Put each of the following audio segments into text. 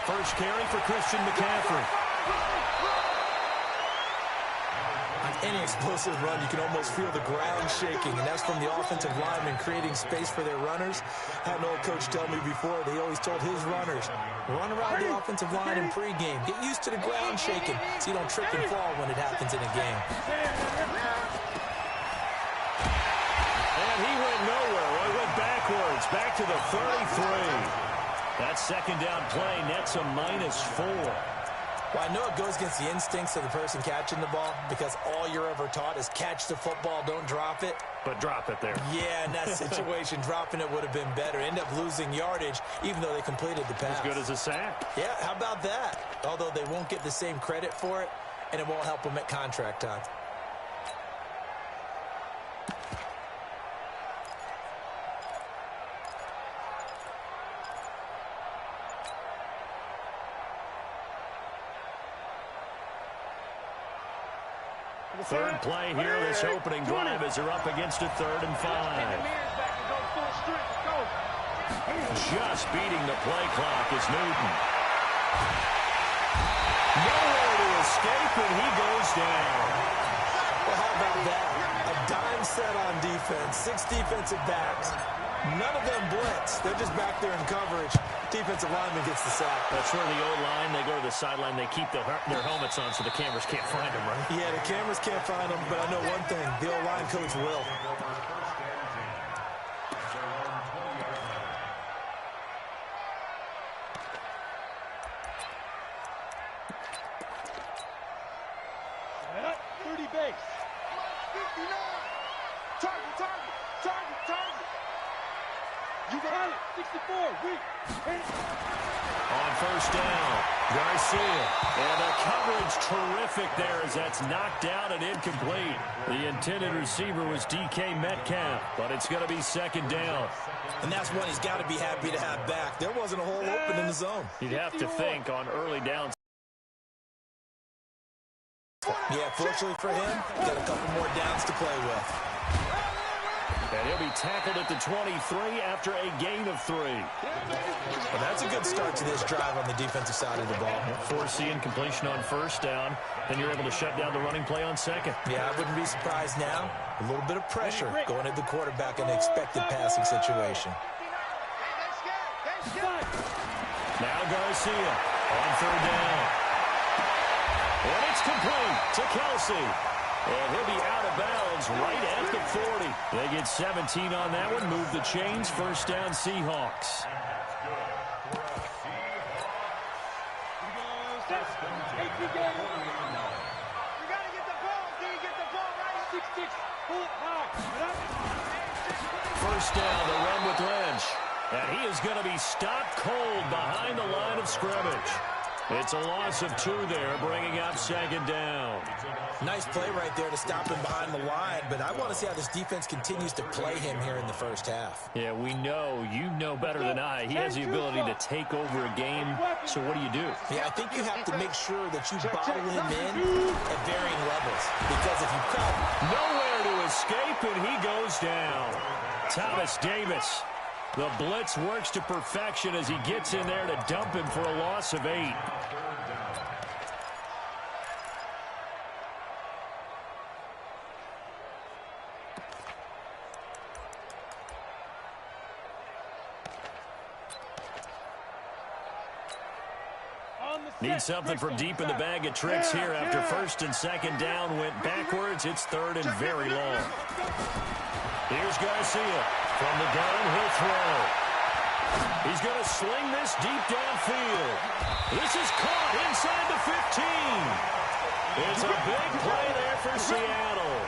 First carry for Christian McCaffrey. On any explosive run, you can almost feel the ground shaking, and that's from the offensive linemen creating space for their runners. I had an old coach tell me before, they always told his runners, run around the offensive line in pregame. Get used to the ground shaking so you don't trip and fall when it happens in a game. And he went nowhere. Well, he went backwards, back to the 33. That second down play nets a -4. Well, I know it goes against the instincts of the person catching the ball because all you're ever taught is catch the football, don't drop it. But drop it there. Yeah, in that situation, dropping it would have been better. End up losing yardage, even though they completed the pass. As good as a sack. Yeah, how about that? Although they won't get the same credit for it, and it won't help them at contract time. Third play here, this opening drive as they're up against a 3rd and 5. Just beating the play clock is Newton. Nowhere to escape, and he goes down. Well, how about that? A dime set on defense, 6 defensive backs. None of them blitz. They're just back there in coverage. Defensive lineman gets the sack. That's where the O-line, they go to the sideline, they keep their helmets on so the cameras can't find them, right? Yeah, the cameras can't find them, but I know one thing. The O-line coach will. On first down, Garcia. And the coverage terrific there as that's knocked out and incomplete. The intended receiver was DK Metcalf, but it's going to be 2nd down. And that's one he's got to be happy to have back. There wasn't a hole open in the zone. You'd have to think on early downs. Yeah, fortunately for him, got a couple more downs to play with. And he'll be tackled at the 23 after a gain of 3. Well, that's a good start to this drive on the defensive side of the ball. Forcing completion on first down. Then you're able to shut down the running play on 2nd. Yeah, I wouldn't be surprised now. A little bit of pressure going at the quarterback in an expected passing situation. Now Garcia on 3rd down. And it's complete to Kelsey. And he'll be out of bounds right at the 40. They get 17 on that one. Move the chains. First down, Seahawks. First down, the run with Lynch. And he is going to be stopped cold behind the line of scrimmage. It's a loss of 2 there, bringing up 2nd down. Nice play right there to stop him behind the line, but I want to see how this defense continues to play him here in the first half. Yeah, we know. You know better than I. He has the ability to take over a game, so what do you do? Yeah, I think you have to make sure that you bottle him in at varying levels, because if you cut... Nowhere to escape, and he goes down. Thomas Davis. The blitz works to perfection as he gets in there to dump him for a loss of 8. Need something from deep in the bag of tricks here after 1st and 2nd down went backwards. It's 3rd and very long. Here's Garcia from the gun. He'll throw. He's going to sling this deep downfield. This is caught inside the 15. It's a big play there for Seattle.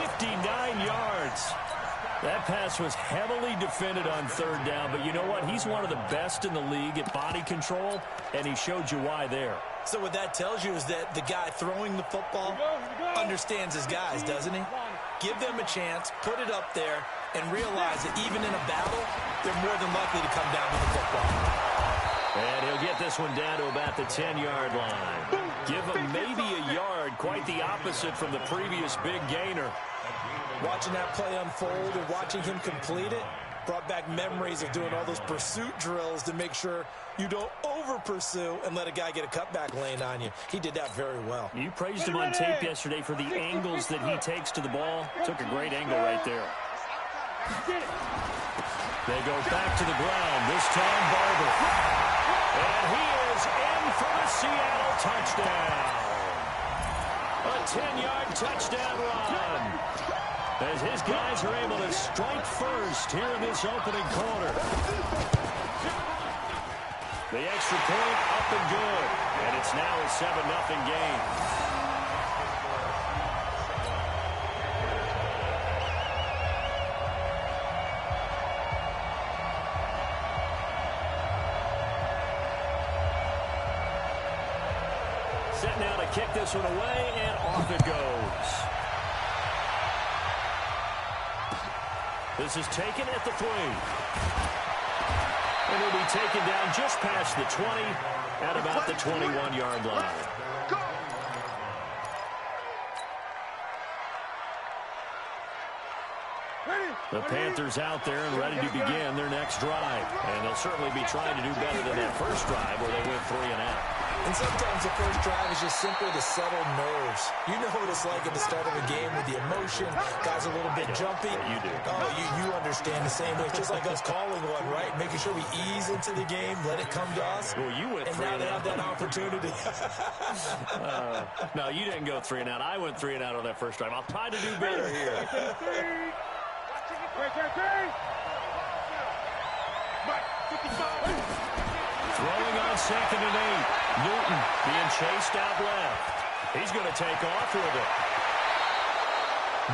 59 yards. That pass was heavily defended on 3rd down, but you know what? He's one of the best in the league at body control, and he showed you why there. So what that tells you is that the guy throwing the football understands his guys, doesn't he? Give them a chance, put it up there, and realize that even in a battle, they're more than likely to come down with the football. And he'll get this one down to about the 10-yard line. Give him maybe a yard, quite the opposite from the previous big gainer. Watching that play unfold and watching him complete it, Brought back memories of doing all those pursuit drills to make sure you don't over-pursue and let a guy get a cutback lane on you. He did that very well. You praised him on tape yesterday for the angles that he takes to the ball. Took a great angle right there. They go back to the ground. This time, Barber. And he is in for the Seattle touchdown. A 10-yard touchdown run. As his guys are able to strike first here in this opening quarter. The extra point up and good. And it's now a 7-0 game. Set now to kick this one away, and off it goes. This is taken at the 3. And it'll be taken down just past the 20 at about the 21-yard line. The Panthers out there and ready to begin their next drive. And they'll certainly be trying to do better than that first drive where they went 3 and out. And sometimes the first drive is just simply to settle nerves. You know what it's like at the start of a game with the emotion. Guys a little bit jumpy. Yeah, you do. Oh, you understand the same way. It's just like us calling one, right? Making sure we ease into the game, let it come to us. Well, you went 3 and now they have that opportunity. No, you didn't go 3 and out. I went 3 and out on that first drive. I'll try to do better here. Throwing on 2nd and 8. Newton being chased out left. He's going to take off with it.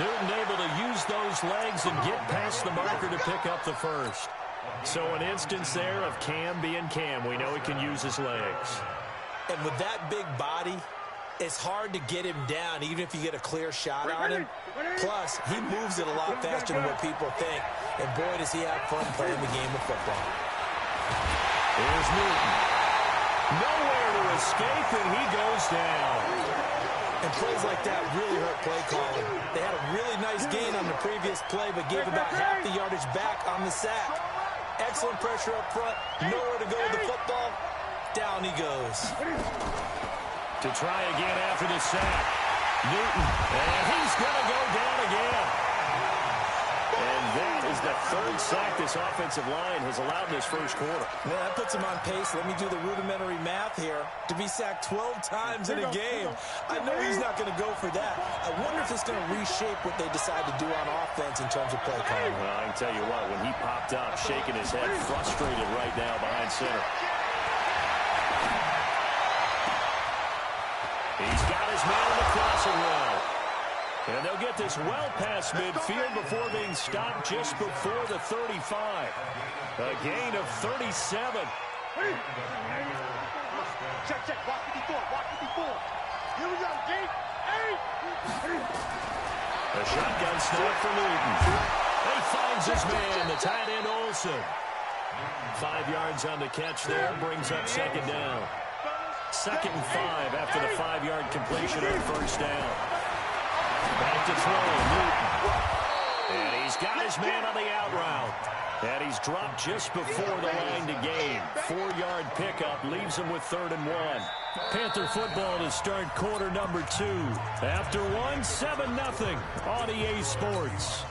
Newton able to use those legs and get past the marker to pick up the first. So an instance there of Cam being Cam. We know he can use his legs. And with that big body, it's hard to get him down, even if you get a clear shot on him. Plus, he moves it a lot faster than what people think. And boy, does he have fun playing the game of football. Here's Newton. Nowhere to escape, and he goes down. And plays like that really hurt play calling. They had a really nice gain on the previous play, but gave about half the yardage back on the sack. Excellent pressure up front. Nowhere to go with the football. Down he goes. To try again after the sack. Newton, and he's going to go down again. And that is the 3rd sack this offensive line has allowed in this first quarter. Man, that puts him on pace. Let me do the rudimentary math here. To be sacked 12 times in a game. I know he's not going to go for that. I wonder if it's going to reshape what they decide to do on offense in terms of play calling. Well, I can tell you what, when he popped up, shaking his head, frustrated right now behind center. He's got his man on the crossing route. And they'll get this well past midfield before being stopped just before the 35. A gain of 37. Check. Watch 54. Here we go. Gate 8. A shotgun snap for Newton. He finds his man, the tight end Olsen. 5 yards on the catch there, brings up 2nd down. 2nd and 5 after the 5-yard completion on first down. Back to throw, Newton. And he's got his man on the out route. And he's dropped just before the line to gain. 4-yard pickup leaves him with 3rd and 1. Panther football to start quarter number 2. After 1, 7-0 on EA Sports.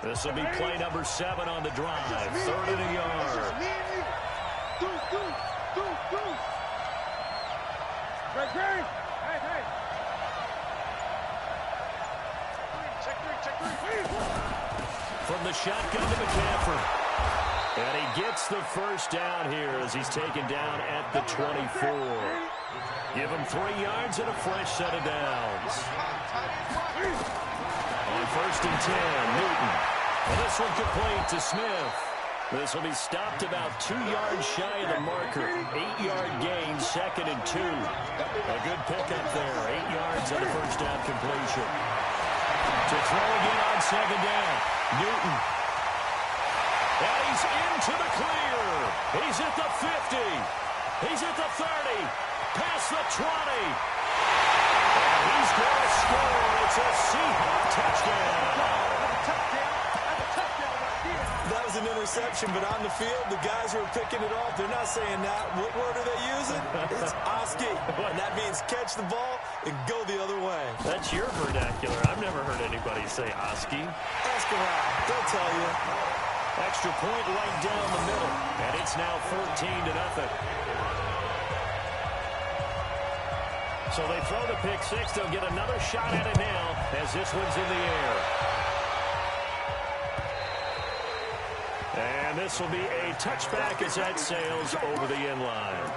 This will be play number 7 on the drive. 3rd and a yard. From the shotgun to McCaffrey. And he gets the first down here as he's taken down at the 24. Give him 3 yards and a fresh set of downs. On 1st and 10, Newton. And this one complete to Smith. This will be stopped about 2 yards shy of the marker. 8-yard gain, 2nd and 2. A good pickup there. 8 yards on the first down completion. To throw again on 2nd down. Newton. And he's into the clear. He's at the 50. He's at the 30. Past the 20. And he's going to score. It's a Seahawk touchdown. That was an interception, but on the field, the guys who are picking it off, they're not saying that. What word are they using? It's Oski. And that means catch the ball and go the other way. That's your vernacular. I've never heard anybody say Oski. Ask around. They'll tell you. Extra point right down the middle. And it's now 14-0. So they throw the pick six. They'll get another shot at it now as this one's in the air. And this will be a touchback as that sails over the end line.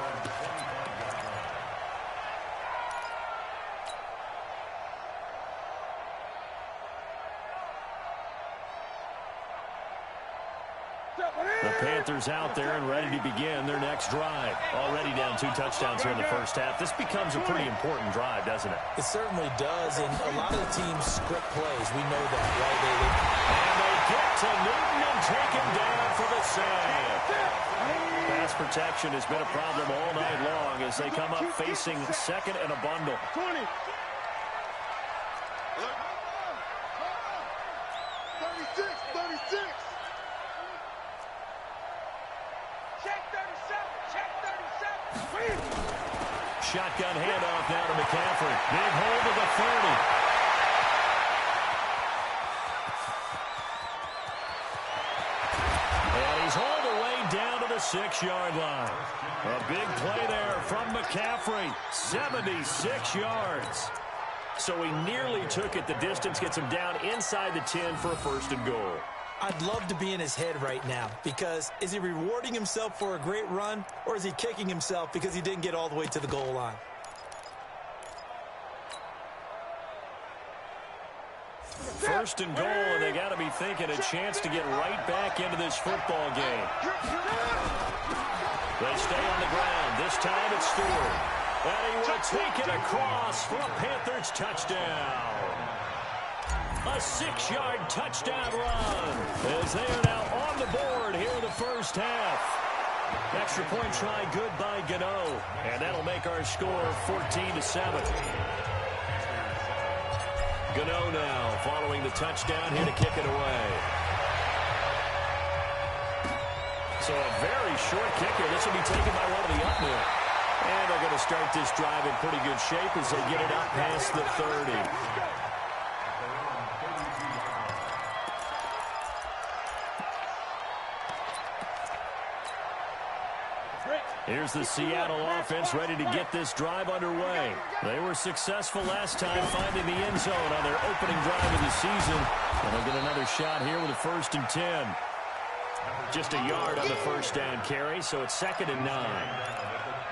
The Panthers out there and ready to begin their next drive. Already down 2 touchdowns here in the first half. This becomes a pretty important drive, doesn't it? It certainly does, and a lot of the teams script plays. We know that, right? And they get to Newton and take him down for the save. Pass protection has been a problem all night long as they come up facing 2nd and a bundle. 20. 36. Shotgun handoff now to McCaffrey. Big hold of the 30. And he's hauled away down to the 6-yard line. A big play there from McCaffrey. 76 yards. So he nearly took it the distance, gets him down inside the 10 for a 1st and goal. I'd love to be in his head right now because is he rewarding himself for a great run or is he kicking himself because he didn't get all the way to the goal line? First and goal, and they got to be thinking a chance to get right back into this football game. They stay on the ground. This time it's Stewart. And he will take it across for a Panthers touchdown. A 6-yard touchdown run as they are now on the board here in the first half. Extra point try good by Gano, and that'll make our score 14-7. Gano now following the touchdown here to kick it away. So a very short kicker. This will be taken by one of the up near. And they're going to start this drive in pretty good shape as they get it up past the 30. Here's the Seattle offense ready to get this drive underway. They were successful last time finding the end zone on their opening drive of the season. And they'll get another shot here with a 1st and 10. Just a yard on the first down carry, so it's 2nd and 9.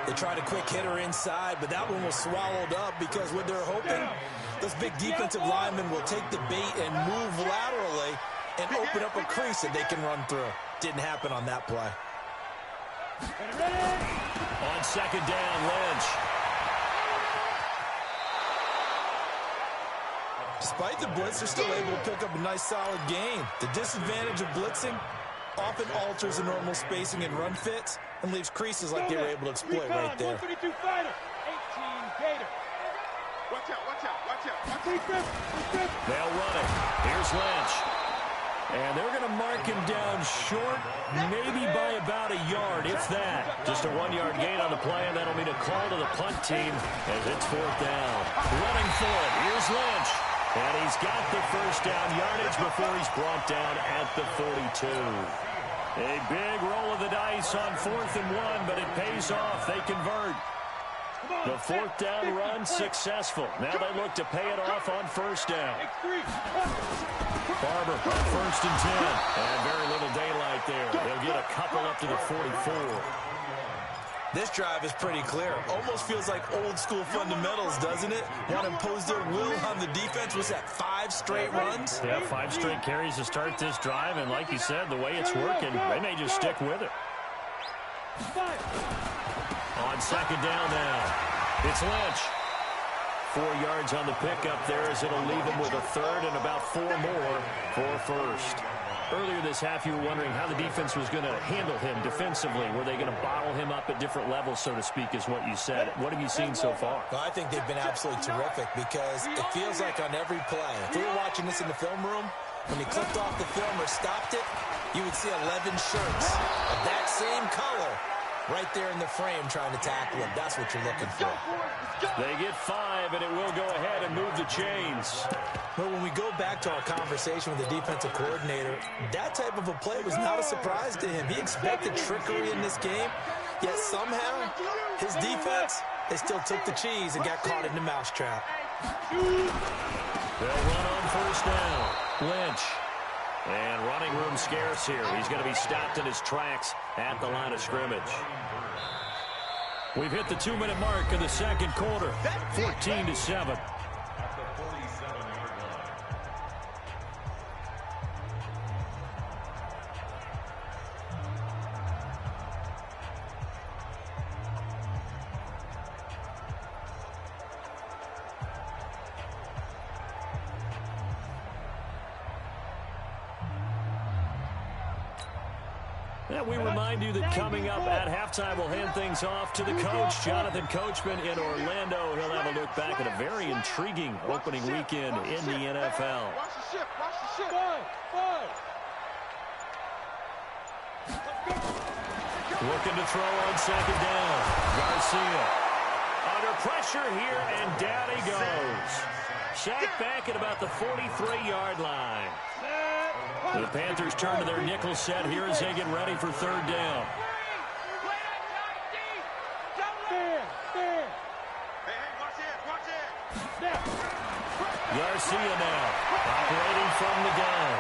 They tried a quick hitter inside, but that one was swallowed up because what they're hoping, those big defensive linemen will take the bait and move laterally and open up a crease that they can run through. Didn't happen on that play. On 2nd down, Lynch. Despite the blitz, they're still able to pick up a nice solid gain. The disadvantage of blitzing often alters the normal spacing and run fits and leaves creases like they were able to exploit right there. 152 fighter, 18 Gator. Watch out. They'll run it. Here's Lynch. And they're going to mark him down short, maybe by about a yard, if that. Just a 1-yard gain on the play, and that'll mean a call to the punt team as it's 4th down. Running for it. Here's Lynch. And he's got the first down yardage before he's brought down at the 42. A big roll of the dice on 4th and 1, but it pays off. They convert. The 4th down run successful. Now they look to pay it off on 1st down. Barber on 1st and 10. And very little daylight there. They'll get a couple up to the 44. This drive is pretty clear. Almost feels like old school fundamentals, doesn't it? Want to impose their will on the defense. Was that 5 straight runs? Yeah, 5 straight carries to start this drive, and like you said, the way it's working, they may just stick with it. On second down now, it's Lynch. 4 yards on the pickup there as it'll leave him with a third and about 4 more for first. Earlier this half, you were wondering how the defense was going to handle him defensively. Were they going to bottle him up at different levels, so to speak, is what you said. What have you seen so far? Well, I think they've been absolutely terrific because it feels like on every play, if we were watching this in the film room, when he clicked off the film or stopped it, you would see 11 shirts of that same color right there in the frame trying to tackle him. That's what you're looking for. They get 5, and it will go ahead and move the chains. But when we go back to our conversation with the defensive coordinator, that type of a play was not a surprise to him. He expected trickery in this game, yet somehow his defense, they still took the cheese and got caught in the mousetrap. They'll run on first down. Lynch. And running room scarce here. He's going to be stopped in his tracks at the line of scrimmage. We've hit the 2-minute mark of the second quarter. 14-7. We remind you that coming up at halftime, we'll hand things off to the coach, Jonathan Coachman in Orlando. He'll have a look back at a very intriguing opening weekend in the NFL. Watch the ship. Watch the ship. Looking to throw on second down. Garcia under pressure here, and down he goes. Sacked back at about the 43-yard line. The Panthers turn to their nickel set here as they get ready for third down. Garcia now operating from the gun.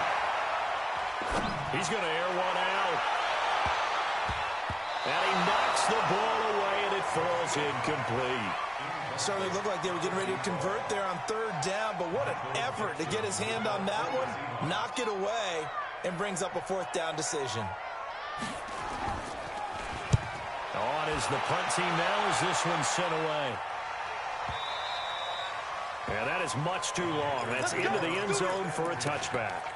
He's going to air one out. And he knocks the ball away, and it falls incomplete. Certainly looked like they were getting ready to convert there on third down, but what an effort to get his hand on that one, knock it away, and brings up a fourth down decision. On is the punt team now as this one's sent away. And that is much too long. That's into the end zone for a touchback.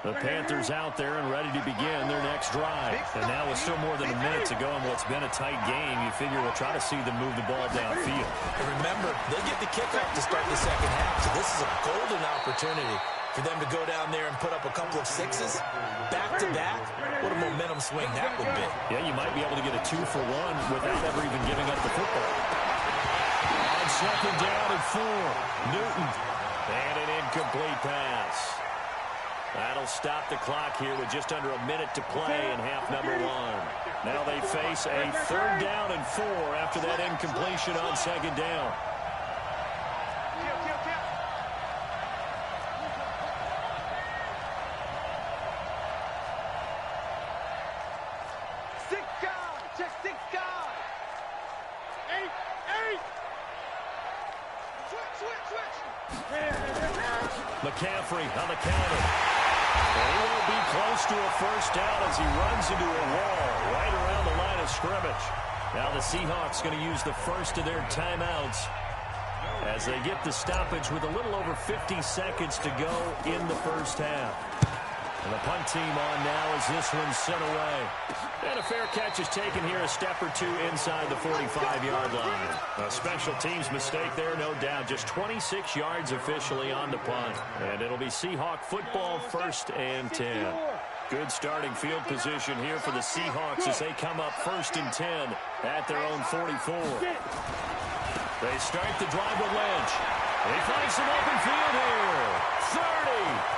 The Panthers out there and ready to begin their next drive. And now with still more than a minute to go in what's been a tight game, you figure we'll try to see them move the ball downfield. And remember, they get the kickoff to start the second half, so this is a golden opportunity for them to go down there and put up a couple of sixes back-to-back. What a momentum swing that would be. Yeah, you might be able to get a 2-for-1 without ever even giving up the football. On second down and 4, Newton. And an incomplete pass. That'll stop the clock here with just under a minute to play in half number 1. Now they face a third down and 4 after that incompletion on second down. McCaffrey on the counter. And he won't be close to a first down as he runs into a wall right around the line of scrimmage. Now the Seahawks going to use the first of their timeouts as they get the stoppage with a little over 50 seconds to go in the first half. And the punt team on now as this one's sent away. And a fair catch is taken here a step or two inside the 45-yard line. A special teams mistake there, no doubt. Just 26 yards officially on the punt. And it'll be Seahawk football, 1st and 10. Good starting field position here for the Seahawks as they come up 1st and 10 at their own 44. They start the drive with Lynch. They find some open field here. 30.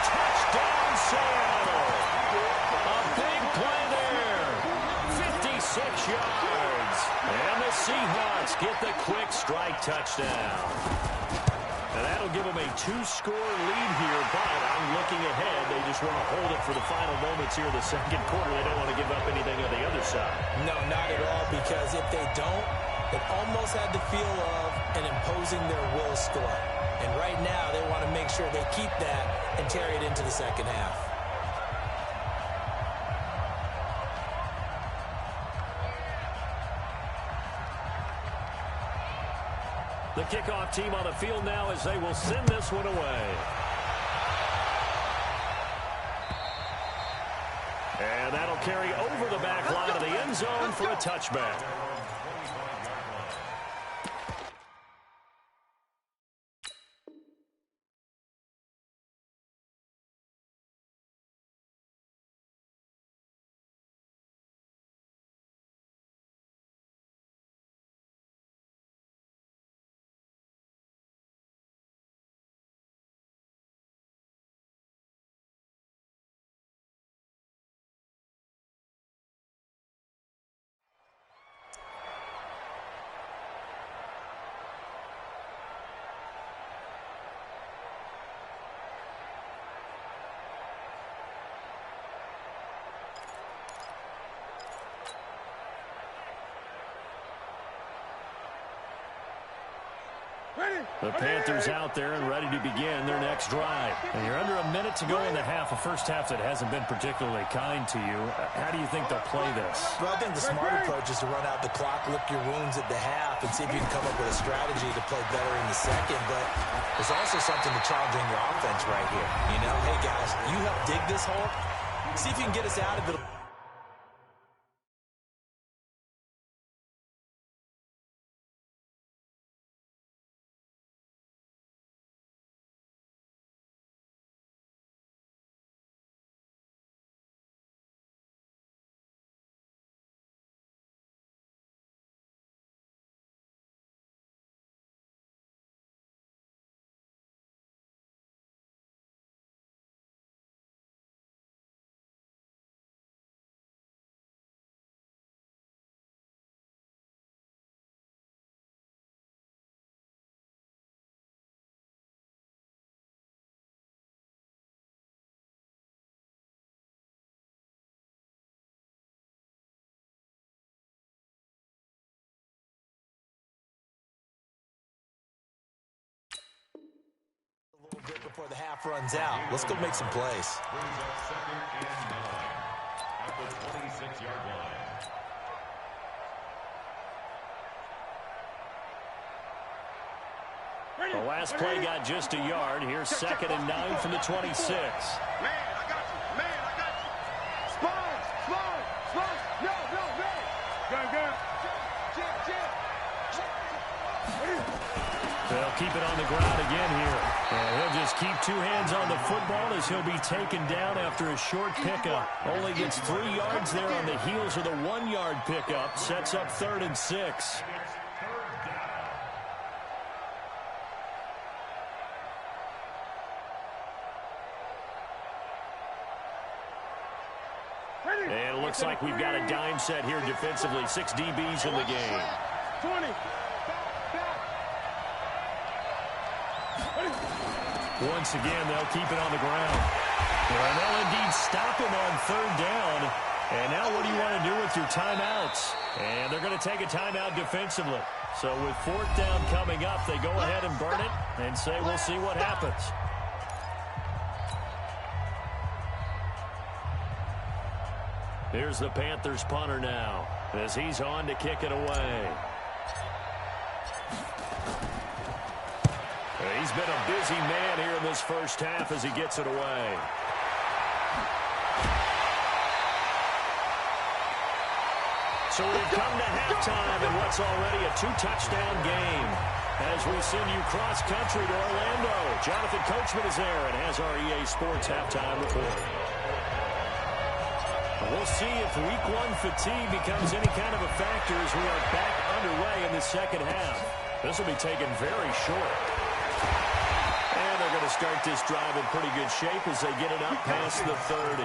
Touchdown, Seattle. A big play there. 56 yards. And the touchdown. And that'll give them a 2-score lead here, but I'm looking ahead. They just want to hold it for the final moments here in the second quarter. They don't want to give up anything on the other side. No, not at all, because if they don't, it almost had the feel of an imposing their will score. And right now, they want to make sure they keep that and carry it into the second half. The kickoff team on the field now as they will send this one away. And that'll carry over the back line of the end zone for a touchback. The Panthers out there and ready to begin their next drive. And you're under a minute to go in the half, a first half that hasn't been particularly kind to you. How do you think they'll play this? Well, I think the smart approach is to run out the clock, lick your wounds at the half, and see if you can come up with a strategy to play better in the second. But there's also something to challenging your offense right here. You know, hey, guys, you help dig this hole. See if you can get us out of it. Bit before the half runs out. Let's go make some plays. Brings up second and 9 at the 26-yard line. The last play got just a yard. Here's second and 9 from the 26. Man, I got you. Man, I got you. Spine. No. Go. They'll keep it on the ground again here. And he'll just keep two hands on the football as he'll be taken down after a short pickup. Only gets 3 yards there on the heels of the 1-yard pickup. Sets up 3rd and 6. And it looks like we've got a dime set here defensively. 6 DBs in the game. 20. Once again, they'll keep it on the ground. And they'll indeed stop him on 3rd down. And now what do you want to do with your timeouts? And they're going to take a timeout defensively. So with 4th down coming up, they go ahead and burn it and say we'll see what happens. Here's the Panthers punter now as he's on to kick it away. He's been a busy man here in this first half as he gets it away. So we've come to halftime in what's already a 2-touchdown game. As we send you cross-country to Orlando, Jonathan Coachman is there and has our EA Sports halftime report. We'll see if Week 1 fatigue becomes any kind of a factor as we are back underway in the second half. This will be taken very short. And they're going to start this drive in pretty good shape as they get it up past the 30.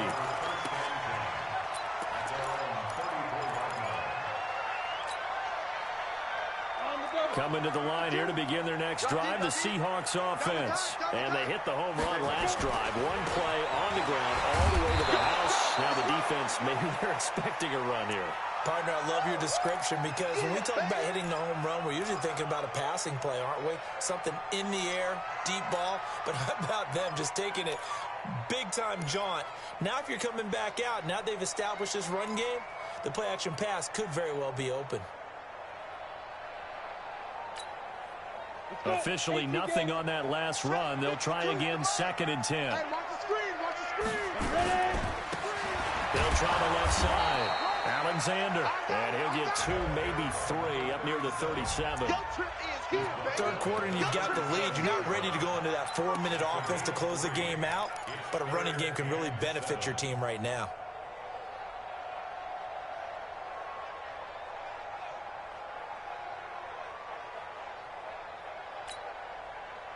Coming to the line here to begin their next drive, the Seahawks offense. And they hit the home run last drive. One play on the ground all the way to the house. Now the defense, maybe they're expecting a run here. Partner, I love your description because when we talk about hitting the home run, we're usually thinking about a passing play, aren't we? Something in the air, deep ball. But how about them just taking it big-time jaunt? Now if you're coming back out, now they've established this run game, the play-action pass could very well be open. Officially nothing on that last run. They'll try again, 2nd and 10. Hey, watch the screen, watch the screen. They'll try the left side. Alexander, and he'll get 2, maybe 3, up near the 37. Third quarter and you've got the lead. You're not ready to go into that 4-minute offense to close the game out, but a running game can really benefit your team right now.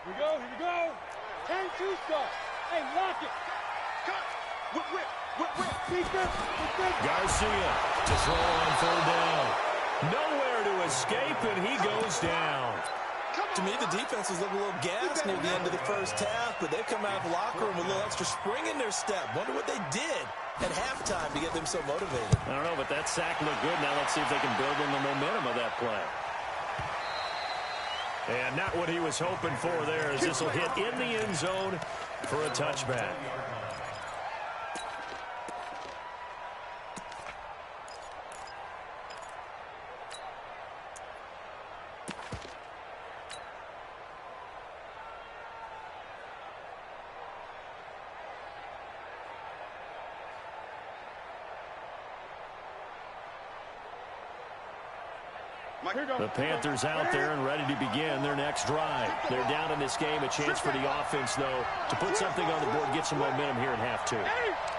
Here we go. 10-2 start. Hey, lock it. Cut. Whip. Defense. Garcia to throw on 3rd down. Nowhere to escape, and he goes down. To me, the defense was looking a little gassed near the end of the first half, but they've come out of the locker room with a little extra spring in their step. Wonder what they did at halftime to get them so motivated. I don't know, but that sack looked good. Now let's see if they can build on the momentum of that play. And not what he was hoping for there, as this will hit in the end zone for a touchback. The Panthers out there and ready to begin their next drive. They're down in this game. A chance for the offense, though, to put something on the board, get some momentum here in half 2.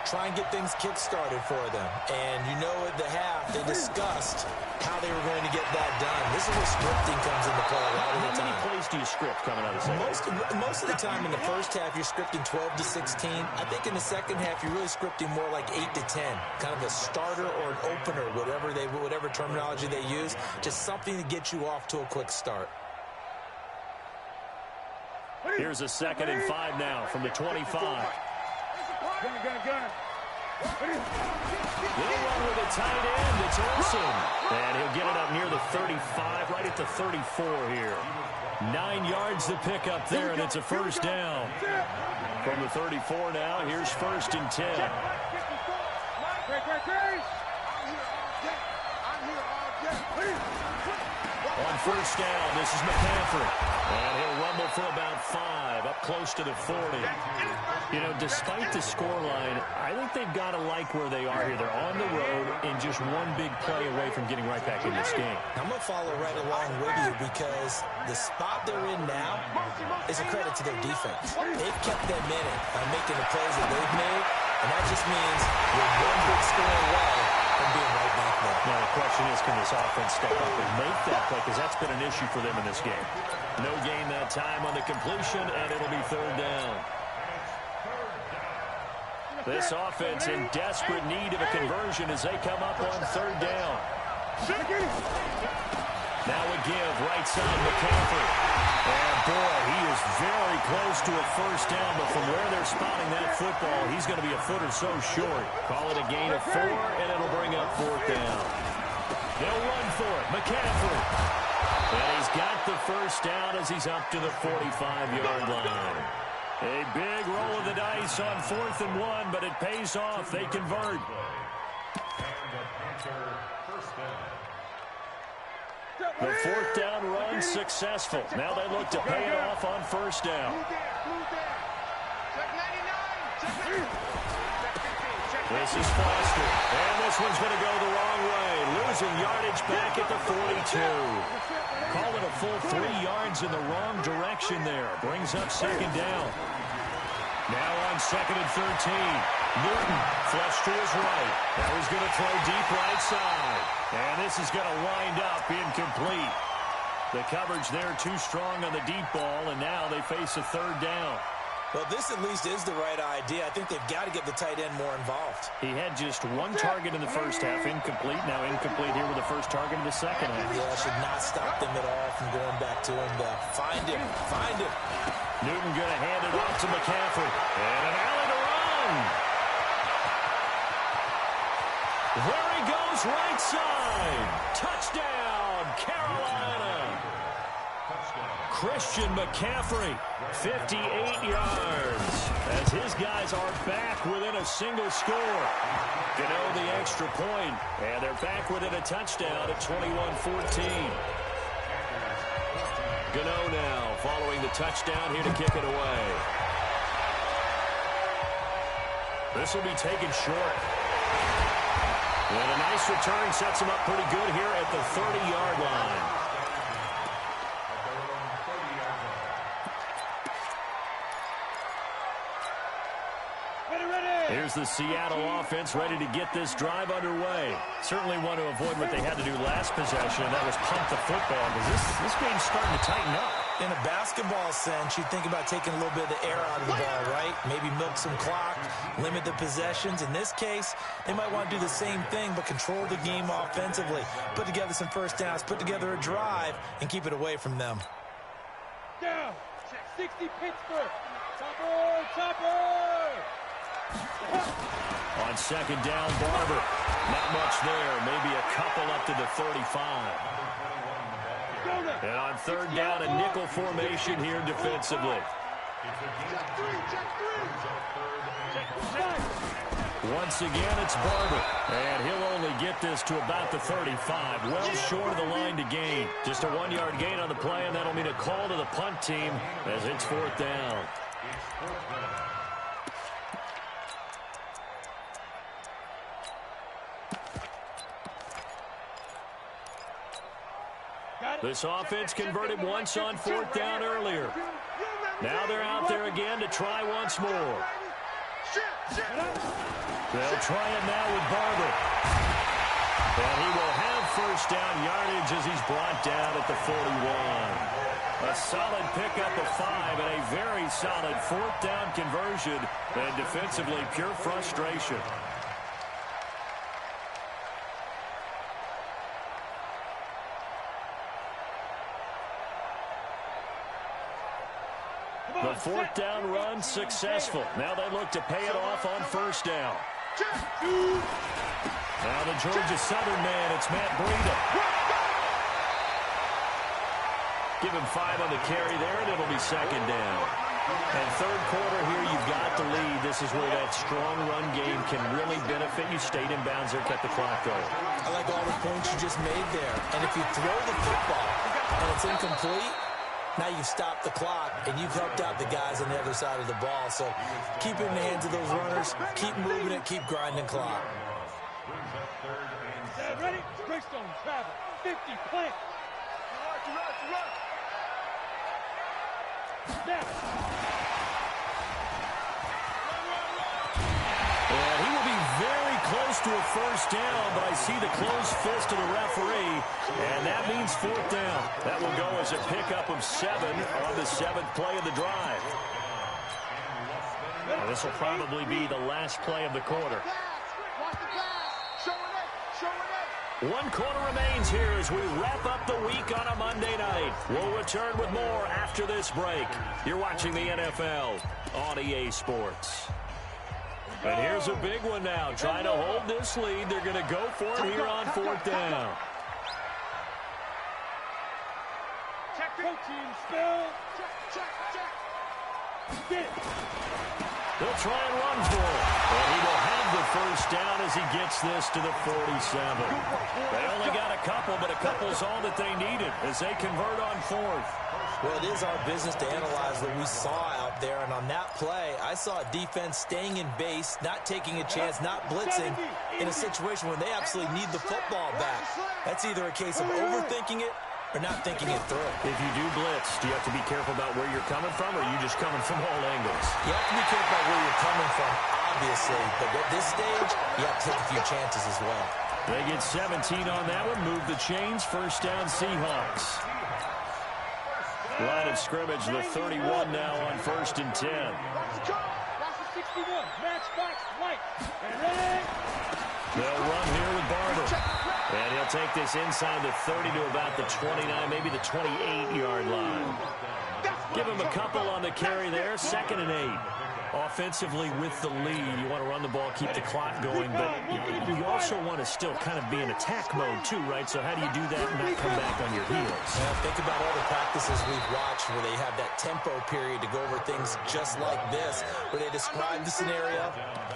Try and get things kick-started for them. And you know at the half, they discussed how they were going to get that done. This is where scripting comes into play a lot of the time. How many plays do you script coming out of the second? Most of the time in the first half, you're scripting 12 to 16. I think in the second half, you're really scripting more like 8 to 10. Kind of a starter or an opener, whatever terminology they use. Just something to get you off to a quick start. Here's a 2nd and 5 now from the 25. Gunner. Little run with a tight end. It's Olsen. And he'll get it up near the 35, right at the 34 here. 9 yards to pick up there, and it's a 1st down. From the 34 now, here's 1st and 10. On 1st down, this is McCaffrey. And he'll rumble for about 5, up close to the 40. You know, despite the scoreline, I think they've got to like where they are here. They're on the road and just one big play away from getting right back in this game. I'm going to follow right along with you because the spot they're in now is a credit to their defense. They've kept them in it by making the plays that they've made, and that just means you're one big score away from being right back there. Now the question is, can this offense step up and make that play? Because that's been an issue for them in this game. No gain that time on the completion, and it'll be 3rd down. This offense in desperate need of a conversion as they come up on 3rd down. Now a give, right side, McCaffrey. And boy, he is very close to a 1st down, but from where they're spotting that football, he's going to be a foot or so short. Call it a gain of 4, and it'll bring up 4th down. They'll run for it, McCaffrey. And he's got the 1st down as he's up to the 45-yard line. A big roll of the dice on 4th and 1, but it pays off. They convert. The 4th down run successful. Now they look to pay it off on 1st down. This is Foster. And this one's going to go the wrong way. Losing yardage back at the 42. Call it a full 3 yards in the wrong direction there. Brings up 2nd down. Now on 2nd and 13. Newton flush to his right. Now he's going to throw deep right side. And this is going to wind up incomplete. The coverage there too strong on the deep ball, and now they face a 3rd down. Well, this at least is the right idea. I think they've got to get the tight end more involved. He had just one target in the first half, incomplete. Now incomplete here with the first target in the second half. Yeah, should not stop them at all from going back to him. Find him. Find him. Newton going to hand it off to McCaffrey. And an alley to run. There he goes, right side. Touchdown, Carolina. Christian McCaffrey, 58 yards. As his guys are back within a single score. Gano the extra point, and they're back within a touchdown at 21-14. Gano now following the touchdown here to kick it away. This will be taken short. And a nice return sets him up pretty good here at the 30-yard line. Here's the Seattle offense ready to get this drive underway. Certainly want to avoid what they had to do last possession, and that was pump the football, because this game's starting to tighten up. In a basketball sense, you think about taking a little bit of the air out of the ball, right? Maybe milk some clock, limit the possessions. In this case, they might want to do the same thing, but control the game offensively. Put together some first downs, put together a drive, and keep it away from them. Down. 60 Pittsburgh. Topper, topper. On second down, Barber. Not much there. Maybe a couple up to the 35. And on third down, a nickel formation here defensively. Once again, it's Barber. And he'll only get this to about the 35. Well short of the line to gain. Just a 1-yard gain on the play, and that'll mean a call to the punt team as it's fourth down. This offense converted once on fourth down earlier. Now they're out there again to try once more. They'll try it now with Barber. And he will have first down yardage as he's brought down at the 41. A solid pickup of 5 and a very solid fourth down conversion. And defensively, pure frustration. The fourth down run successful. Now they look to pay it off on first down. Now the Georgia Southern man, it's Matt Breida. Give him 5 on the carry there, and it'll be second down. And third quarter here, you've got the lead. This is where that strong run game can really benefit you. Stayed in bounds there, kept the clock going. I like all the points you just made there. And if you throw the football and it's incomplete, now you've stopped the clock, and you've helped out the guys on the other side of the ball. So keep it in the hands of those runners. Keep moving it. Keep grinding clock. Ready? Greystone, travel. 50, plant. Snap. And he will be very close to a first down, but I see the closed fist of the referee, and that means fourth down. That will go as a pickup of 7 on the 7th play of the drive. And this will probably be the last play of the quarter. One quarter remains here as we wrap up the week on a Monday night. We'll return with more after this break. You're watching the NFL on EA Sports. And here's a big one now. Trying to hold this lead. They're going to go for it here on fourth down. Check the team still. Check. Get it. They'll try and run for it. And he will have the first down as he gets this to the 47. They only got a couple, but a couple's all that they needed as they convert on fourth. Well, it is our business to analyze what we saw out there, and on that play, I saw a defense staying in base, not taking a chance, not blitzing, in a situation where they absolutely need the football back. That's either a case of overthinking it or not thinking it through. If you do blitz, do you have to be careful about where you're coming from, or are you just coming from all angles? You have to be careful about where you're coming from, obviously, but at this stage, you have to take a few chances as well. They get 17 on that one, move the chains, first down Seahawks. Line of scrimmage, the 31 now on 1st and 10. Watch the 61. Match box right. They'll run here with Barber. And he'll take this inside the 30 to about the 29, maybe the 28-yard line. Give him a couple on the carry there. 2nd and 8. Offensively with the lead, you want to run the ball, keep the clock going, but you also want to still kind of be in attack mode too, right? So how do you do that and not come back on your heels? Yeah, think about all the practices we've watched where they have that tempo period to go over things just like this, where they describe the scenario,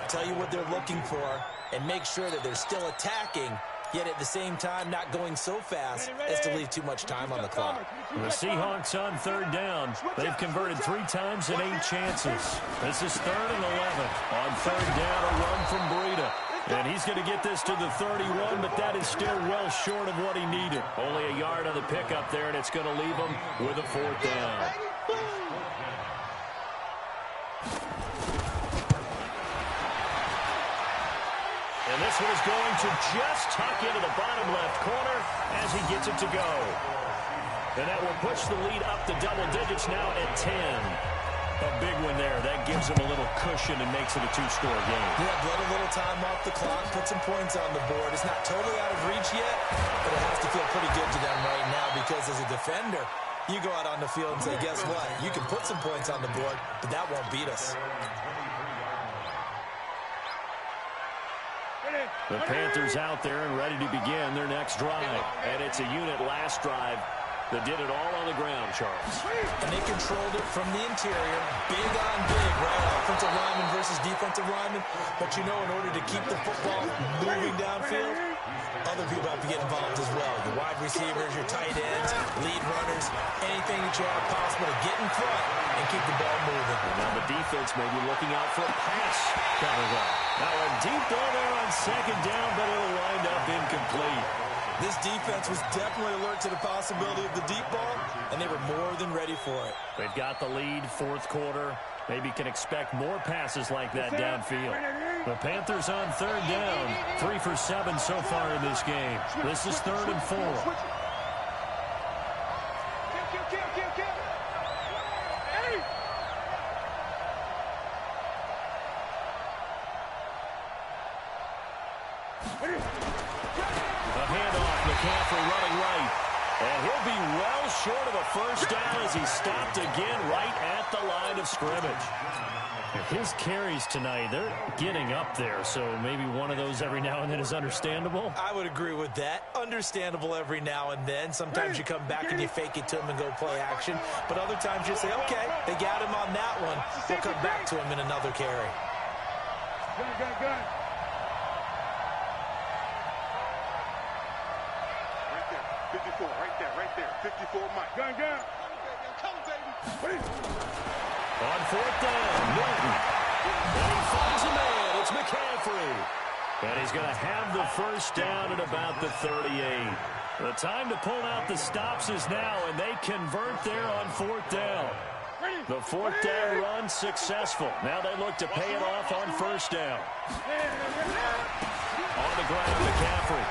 tell you what they're looking for, and make sure that they're still attacking, yet at the same time not going so fast as to leave too much time on the clock. The Seahawks on 3rd down. They've converted 3 times and 8 chances. This is 3rd and 11. On 3rd down, a run from Breida. And he's going to get this to the 31, but that is still well short of what he needed. Only a yard on the pickup there, and it's going to leave him with a 4th down. And this one is going to just tuck into the bottom left corner as he gets it to go. And that will push the lead up to double digits now at 10. A big one there. That gives him a little cushion and makes it a 2-score game. Yeah, let a little time off the clock, put some points on the board. It's not totally out of reach yet, but it has to feel pretty good to them right now because as a defender, you go out on the field and say, guess what? You can put some points on the board, but that won't beat us. The Panthers out there and ready to begin their next drive. And it's a unit last drive that did it all on the ground, Charles. And they controlled it from the interior, big on big, right? Offensive lineman versus defensive lineman. But you know, in order to keep the football moving downfield, other people have to get involved as well. Your wide receivers, your tight ends, lead runners, anything that you have possible to get in front and keep the ball moving. And now the defense may be looking out for a pass coming up. Now a deep ball there on 2nd down, but it'll wind up incomplete. This defense was definitely alert to the possibility of the deep ball, and they were more than ready for it. They've got the lead, 4th quarter. Maybe can expect more passes like that downfield. The Panthers on 3rd down. 3 for 7 so far in this game. This is 3rd and 4. McCaffrey running right. And he'll be well short of a 1st down as he stopped again right at the line of scrimmage. His carries tonight, they're getting up there, so maybe one of those every now and then is understandable. I would agree with that. Understandable every now and then. Sometimes you come back and you fake it to him and go play action. But other times you say, okay, they got him on that one. We'll come back to him in another carry. Gun. Right there. 54, Mike. Gun. Come, baby. On 4th down, Newton. And he finds a man. It's McCaffrey. And he's going to have the 1st down at about the 38. The time to pull out the stops is now, and they convert there on 4th down. The 4th down run successful. Now they look to pay it off on 1st down. On the ground, McCaffrey.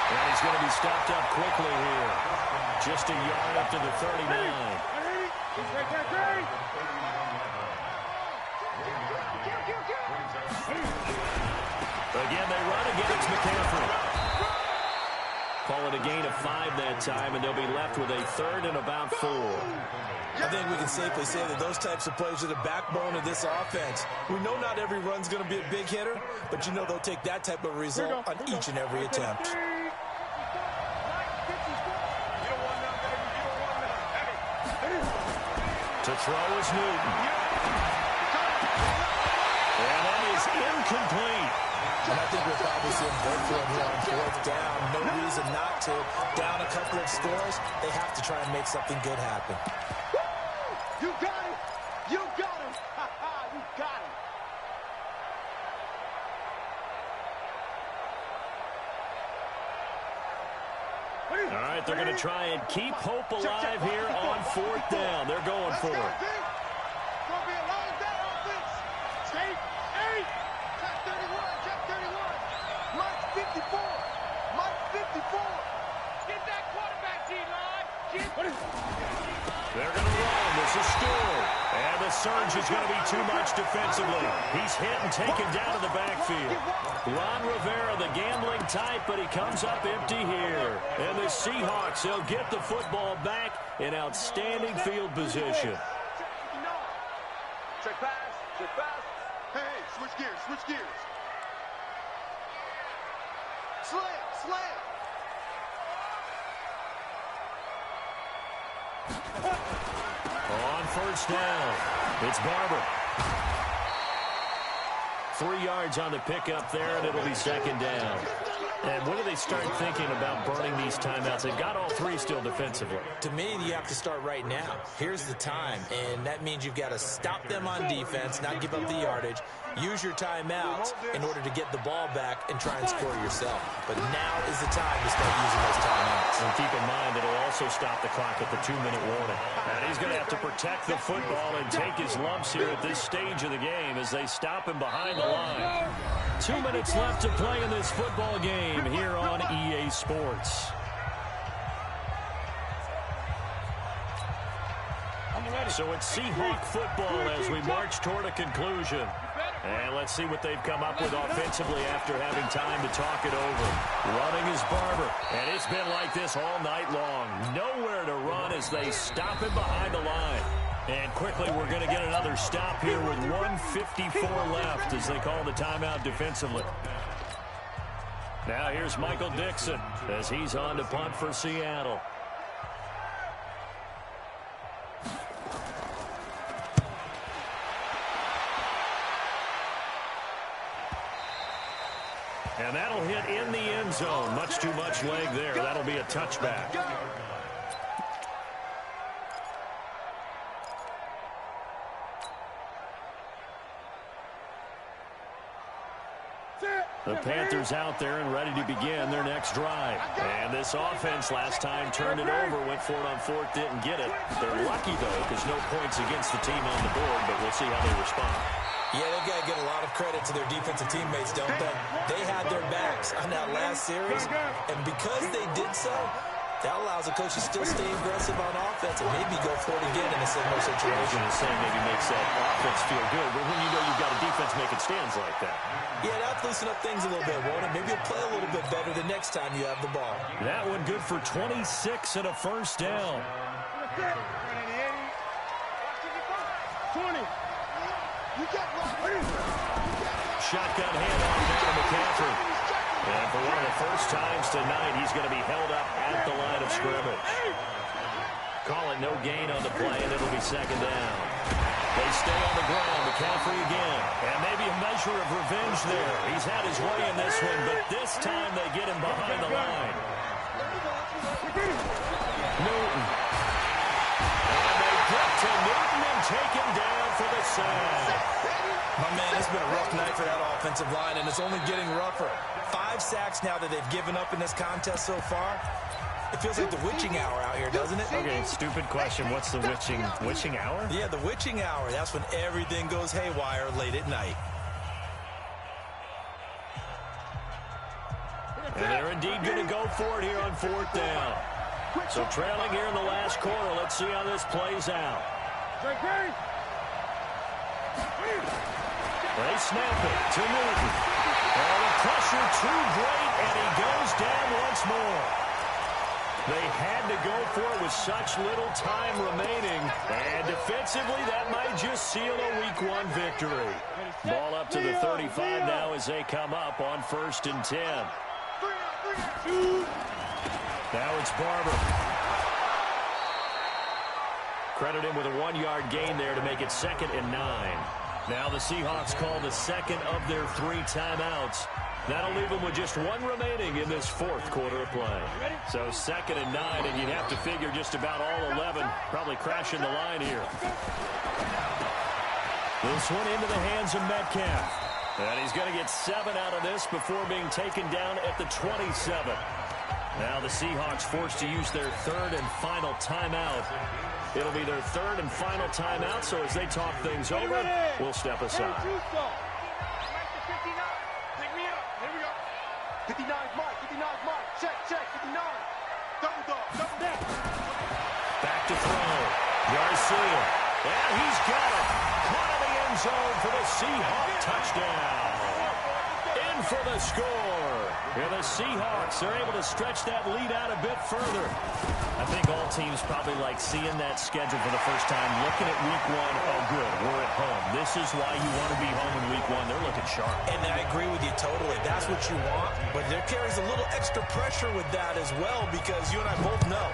And he's going to be stopped up quickly here. Just a yard up to the 39. Again, they run again. It's McCaffrey. Call it a gain of 5 that time, and they'll be left with a 3rd and about 4. I think we can safely say that those types of plays are the backbone of this offense. We know not every run's going to be a big hitter, but you know they'll take that type of result on each and every attempt. To throw is Newton. And that is incomplete. And I think we'll probably see him break through here on 4th down. No reason not to. Down a couple of scores, they have to try and make something good happen. You got him. You got him. You got him. All right, they're going to try and keep hope alive here on 4th down. They're going for it. It's going to be a long day offense. Stay 8. Check 31. Check 31. Mike 54. Mike 54. Get that quarterback, D-line. Get They're going to run. This is Stewart. And the surge is going to be too much defensively. He's hit and taken down to the backfield. Ron Rivera, the gambling type, but he comes up empty here. And the Seahawks, they'll get the football back in outstanding field position. Check pass. Check pass. Hey, switch gears. Switch gears. Slam. Slam. On first down, it's Barber. 3 yards on the pickup there, and it'll be second down. And when do they start thinking about burning these timeouts? They've got all 3 still defensively. To me, you have to start right now. Here's the time, and that means you've got to stop them on defense, not give up the yardage, use your timeouts in order to get the ball back and try and score yourself. But now is the time to start using those timeouts. And keep in mind, it'll also stop the clock at the 2-minute warning. And he's going to have to protect the football and take his lumps here at this stage of the game as they stop him behind the line. 2 minutes left to play in this football game here on EA Sports. So it's Seahawk football as we march toward a conclusion. And let's see what they've come up with offensively after having time to talk it over. Running is Barber, and it's been like this all night long. Nowhere to run as they stop him behind the line. And quickly, we're going to get another stop here with 1:54 left as they call the timeout defensively. Now here's Michael Dixon as he's on to punt for Seattle. And that'll hit in the end zone. Much too much leg there. That'll be a touchback. The Panthers out there and ready to begin their next drive. And this offense last time turned it over, went for it on fourth, didn't get it. They're lucky, though, because no points against the team on the board, but we'll see how they respond. Yeah, they've got to get a lot of credit to their defensive teammates, don't they? They had their backs on that last series, and because they did so, that allows the coach to still stay aggressive on offense and maybe go for it again in a similar situation. The same maybe makes that offense feel good, but when you know you've got a defense making stands like that. Yeah, that'll loosen up things a little bit, won't it? Maybe you'll play a little bit better the next time you have the ball. That one good for 26 and a first down. 20. Shotgun handoff down to McCaffrey. And for one of the first times tonight, he's going to be held up at the line of scrimmage. Call it no gain on the play, and it'll be second down. They stay on the ground. McCaffrey again. And maybe a measure of revenge there. He's had his way in this one, but this time they get him behind the line. Newton. And they get to Newton and take him down for the sack. My man, it's been a rough night for that offensive line, and it's only getting rougher. 5 sacks now that they've given up in this contest so far. It feels like the witching hour out here, doesn't it? Okay, stupid question. What's the witching hour? Yeah, the witching hour. That's when everything goes haywire late at night. And they're indeed going to go for it here on fourth down. So trailing here in the last quarter. Let's see how this plays out. They snap it to Newton. Oh, the pressure too great, and he goes down once more. They had to go for it with such little time remaining. And defensively, that might just seal a Week 1 victory. Ball up to the 35 now as they come up on 1st and 10. Now it's Barber. Credit him with a 1-yard gain there to make it 2nd and 9. Now the Seahawks call the second of their 3 timeouts. That'll leave them with just 1 remaining in this 4th quarter of play. So 2nd and 9, and you'd have to figure just about all 11 probably crashing the line here. This one into the hands of Metcalf. And he's going to get 7 out of this before being taken down at the 27. Now the Seahawks forced to use their 3rd and final timeout. It'll be their 3rd and final timeout, so as they talk things over, we'll step aside. 59. Pick me up. Here we go. 59's Mike. 59's Mike. Check. 59. Double dog. Back to throw. see it. And he's got it. Caught in the end zone for the Seahawk touchdown. In for the score. And the Seahawks are able to stretch that lead out a bit further. I think all teams probably like seeing that schedule for the first time, looking at week one. Oh, good, we're at home. This is why you want to be home in week one. They're looking sharp. And I agree with you totally. That's what you want. But there carries a little extra pressure with that as well, because you and I both know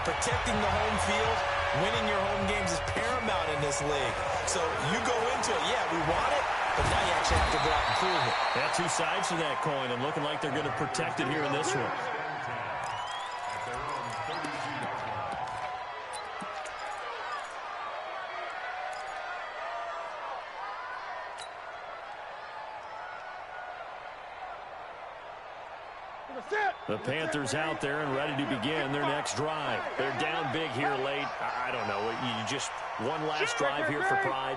protecting the home field, winning your home games is paramount in this league. So you go into it, yeah, we want it, but now you actually have to go out and prove it. Yeah, two sides to that coin, and looking like they're going to protect it here in this one. The Panthers out there and ready to begin their next drive. They're down big here late. I don't know. You just one last drive here for pride.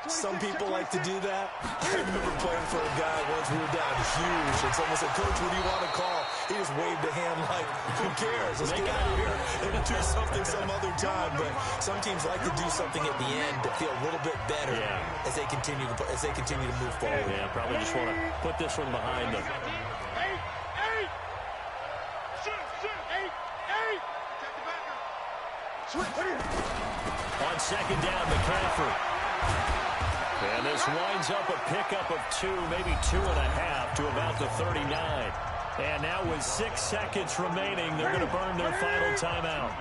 Some people like to do that. I remember playing for a guy once. We were down huge, and someone said, "Coach, what do you want to call?" He just waved a hand like, "Who cares? Let's get out of here and do something some other time." But some teams like to do something at the end to feel a little bit better as they continue to move forward. Yeah, probably just want to put this one behind them. On second down, McCaffrey. And this winds up a pickup of 2, maybe 2.5 to about the 39. And now with 6 seconds remaining, they're going to burn their final timeout.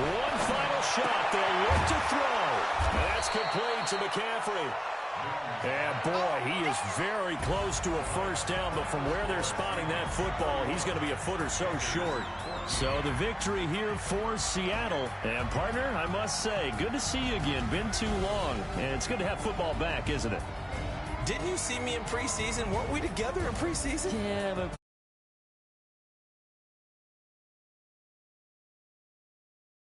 One final shot. They'll look to throw. And that's complete to McCaffrey. And, boy, he is very close to a first down, but from where they're spotting that football, he's going to be a foot or so short. So the victory here for Seattle. And, partner, I must say, good to see you again. Been too long. And it's good to have football back, isn't it? Didn't you see me in preseason? Weren't we together in preseason? Yeah, but